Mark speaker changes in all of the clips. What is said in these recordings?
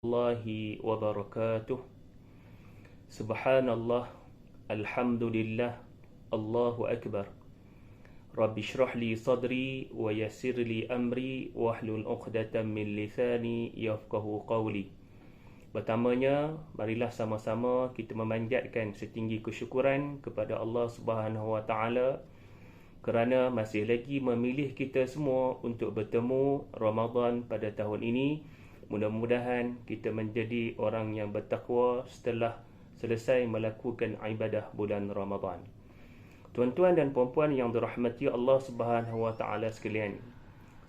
Speaker 1: Warahmatullahi wabarakatuh. Subhanallah, alhamdulillah, Allahu akbar. Rabbi shrah li sadri wa yassir li amri wahlul 'uqdatam min lisani yafqahu qawli. Pertamanya, marilah sama-sama kita memanjatkan setinggi kesyukuran kepada Allah Subhanahu wa taala kerana masih lagi memilih kita semua untuk bertemu Ramadan pada tahun ini. Mudah-mudahan kita menjadi orang yang bertakwa setelah selesai melakukan ibadah bulan Ramadan. Tuan-tuan dan puan-puan yang dirahmati Allah Subhanahu wa taala sekalian,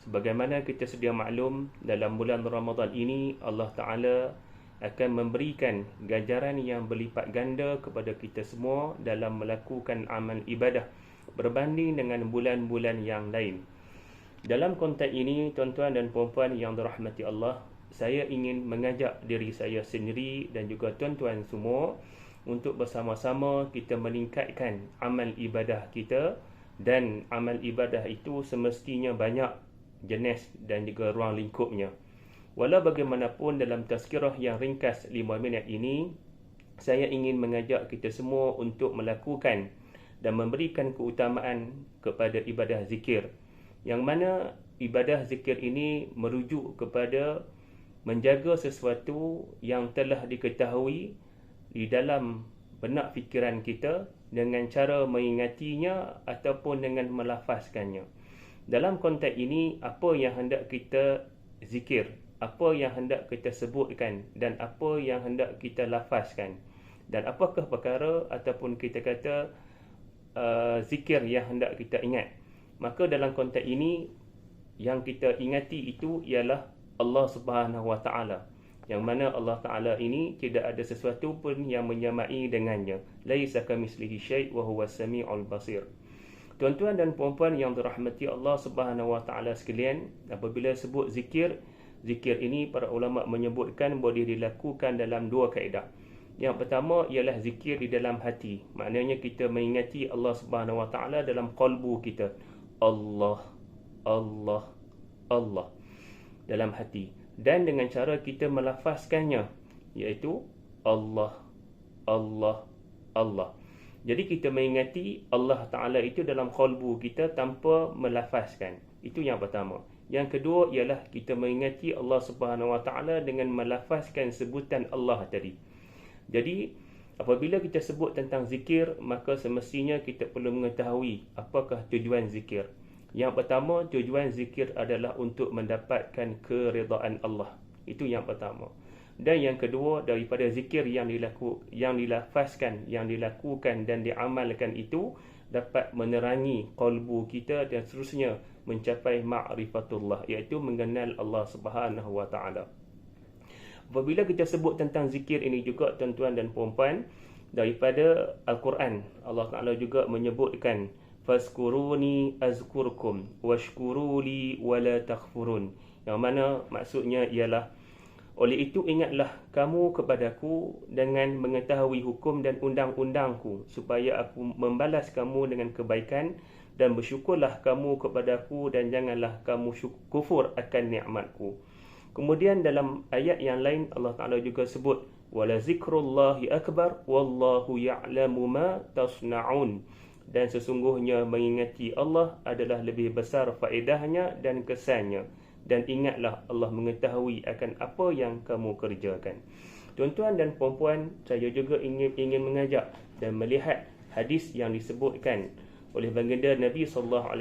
Speaker 1: sebagaimana kita sedia maklum, dalam bulan Ramadan ini Allah Taala akan memberikan ganjaran yang berlipat ganda kepada kita semua dalam melakukan amal ibadah berbanding dengan bulan-bulan yang lain. Dalam konteks ini, tuan-tuan dan puan-puan yang dirahmati Allah, saya ingin mengajak diri saya sendiri dan juga tuan-tuan semua untuk bersama-sama kita meningkatkan amal ibadah kita. Dan amal ibadah itu semestinya banyak jenis dan juga ruang lingkupnya. Walau bagaimanapun, dalam tazkirah yang ringkas 5 minit ini, saya ingin mengajak kita semua untuk melakukan dan memberikan keutamaan kepada ibadah zikir, yang mana ibadah zikir ini merujuk kepada menjaga sesuatu yang telah diketahui di dalam benak fikiran kita dengan cara mengingatinya ataupun dengan melafazkannya. Dalam konteks ini, apa yang hendak kita zikir, apa yang hendak kita sebutkan dan apa yang hendak kita lafazkan, dan apakah perkara ataupun kita kata zikir yang hendak kita ingat. Maka dalam konteks ini, yang kita ingati itu ialah Allah Subhanahu wa taala, yang mana Allah Taala ini tidak ada sesuatu pun yang menyamai dengannya. Laisa kamitslihi syai' wa huwas samiul basir. Tuan-tuan dan puan-puan yang dirahmati Allah Subhanahu wa taala sekalian, apabila sebut zikir, zikir ini para ulama menyebutkan boleh dilakukan dalam dua kaedah. Yang pertama ialah zikir di dalam hati, maknanya kita mengingati Allah Subhanahu wa taala dalam qalbu kita. Allah, Allah, Allah dalam hati, dan dengan cara kita melafazkannya, iaitu Allah, Allah, Allah. Jadi kita mengingati Allah Ta'ala itu dalam qalbu kita tanpa melafazkan. Itu yang pertama. Yang kedua ialah kita mengingati Allah Subhanahu Wa Ta'ala dengan melafazkan sebutan Allah tadi. Jadi apabila kita sebut tentang zikir, maka semestinya kita perlu mengetahui apakah tujuan zikir. Yang pertama, tujuan zikir adalah untuk mendapatkan keredaan Allah. Itu yang pertama. Dan yang kedua, daripada zikir yang dilafazkan, yang dilakukan dan diamalkan itu dapat menerangi qalbu kita dan seterusnya mencapai ma'rifatullah, iaitu mengenal Allah Subhanahu wa taala. Apabila kita sebut tentang zikir ini juga, tuan-tuan dan puan-puan, daripada Al-Quran, Allah Taala juga menyebutkan Fazkuruni azkurkum washkuruli wala taghfurun, yang mana maksudnya ialah, oleh itu ingatlah kamu kepadaku dengan mengetahui hukum dan undang-undangku, supaya aku membalas kamu dengan kebaikan, dan bersyukurlah kamu kepadaku dan janganlah kamu kufur akan nikmatku. Kemudian dalam ayat yang lain Allah Ta'ala juga sebut wala zikrullahi akbar wallahu ya'lamu ma tasna'un, dan sesungguhnya mengingati Allah adalah lebih besar faedahnya dan kesannya, dan ingatlah Allah mengetahui akan apa yang kamu kerjakan. Tuan-tuan dan puan-puan, saya juga ingin mengajak dan melihat hadis yang disebutkan oleh baginda Nabi SAW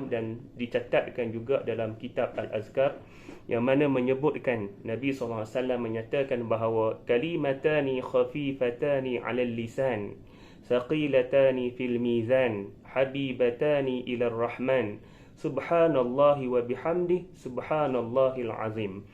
Speaker 1: dan dicatatkan juga dalam kitab Al-Azkar, yang mana menyebutkan Nabi SAW menyatakan bahawa kalimatani khafifatani 'alal lisan saqilatani fil mizan habibatani ila rahman subhanallahi wa bihamdi subhanallahil azim,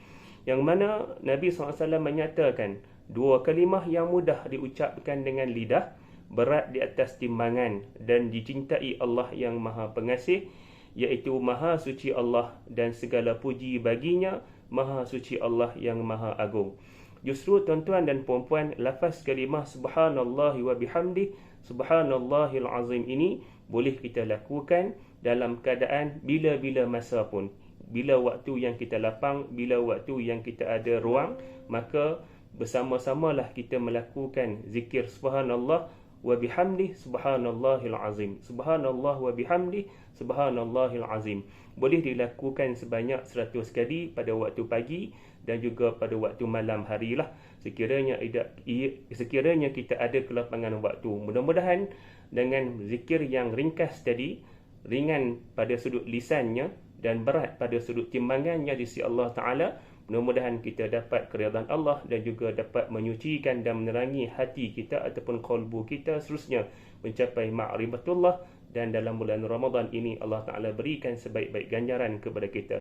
Speaker 1: yang mana Nabi SAW menyatakan dua kalimah yang mudah diucapkan dengan lidah, berat di atas timbangan, dan dicintai Allah yang Maha Pengasih, iaitu Maha Suci Allah dan segala puji baginya, Maha Suci Allah yang Maha Agung. Justru tuan-tuan dan puan-puan, lafaz kalimah subhanallahi wa bihamdi subhanallahil azim ini boleh kita lakukan dalam keadaan bila-bila masa pun. Bila waktu yang kita lapang, bila waktu yang kita ada ruang, maka bersama-samalah kita melakukan zikir subhanallah wa bihamdih subhanallahil azim. Subhanallah wa bihamdih subhanallahil azim. Boleh dilakukan sebanyak 100 kali pada waktu pagi dan juga pada waktu malam hari lah, sekiranya kita ada kelapangan waktu. Mudah-mudahan dengan zikir yang ringkas tadi, ringan pada sudut lisannya dan berat pada sudut timbangannya di sisi Allah Ta'ala, mudah-mudahan kita dapat keridhaan Allah dan juga dapat menyucikan dan menerangi hati kita ataupun qalbu kita, seterusnya mencapai ma'rifatullah. Dan dalam bulan Ramadan ini Allah Ta'ala berikan sebaik-baik ganjaran kepada kita.